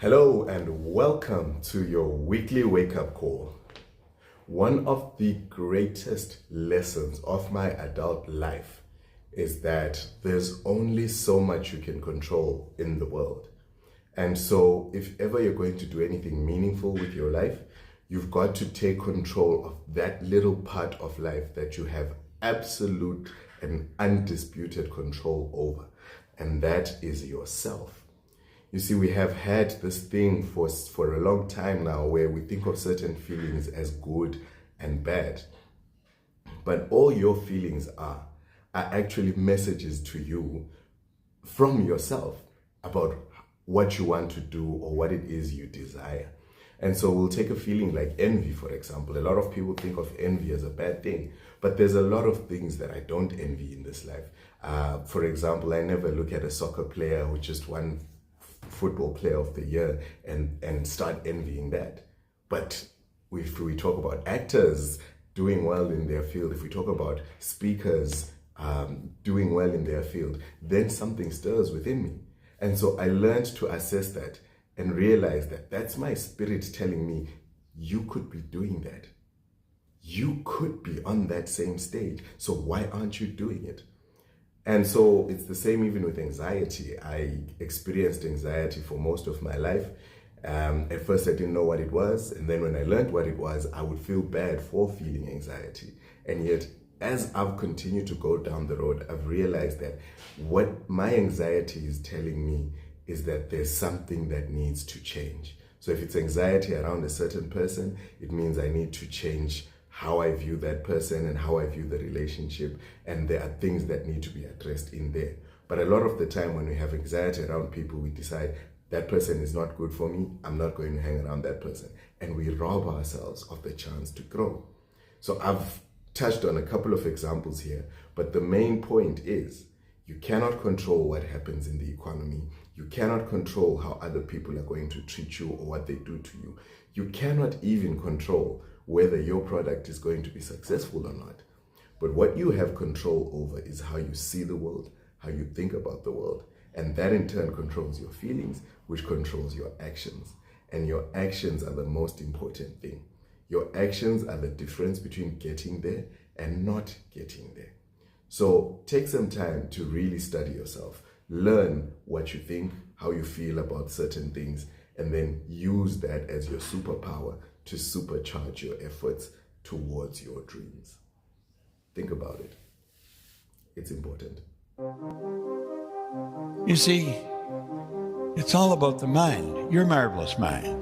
Hello and welcome to your weekly wake-up call. One of the greatest lessons of my adult life is that there's only so much you can control in the world. And so if ever you're going to do anything meaningful with your life, you've got to take control of that little part of life that you have absolute and undisputed control over. And that is yourself. You see, we have had this thing for a long time now where we think of certain feelings as good and bad. But all your feelings are actually messages to you from yourself about what you want to do or what it is you desire. And so we'll take a feeling like envy, for example. A lot of people think of envy as a bad thing, but there's a lot of things that I don't envy in this life. For example, I never look at a soccer player who just won football player of the year and start envying that. But if we talk about actors doing well in their field, if we talk about speakers doing well in their field, then something stirs within me. And so I learned to assess that and realize that that's my spirit telling me, you could be doing that. You could be on that same stage. So why aren't you doing it? And so it's the same even with anxiety. I experienced anxiety for most of my life. At first I didn't know what it was. And then when I learned what it was, I would feel bad for feeling anxiety. And yet, as I've continued to go down the road, I've realized that what my anxiety is telling me is that there's something that needs to change. So if it's anxiety around a certain person, it means I need to change how I view that person and how I view the relationship, and there are things that need to be addressed in there. But a lot of the time when we have anxiety around people, we decide that person is not good for me, I'm not going to hang around that person, and we rob ourselves of the chance to grow. So I've touched on a couple of examples here, but the main point is you cannot control what happens in the economy. You cannot control how other people are going to treat you or what they do to you. You cannot even control whether your product is going to be successful or not. But what you have control over is how you see the world, how you think about the world. And that in turn controls your feelings, which controls your actions. And your actions are the most important thing. Your actions are the difference between getting there and not getting there. So take some time to really study yourself. Learn what you think, how you feel about certain things, and then use that as your superpower to supercharge your efforts towards your dreams. Think about it. It's important. You see, it's all about the mind, your marvelous mind.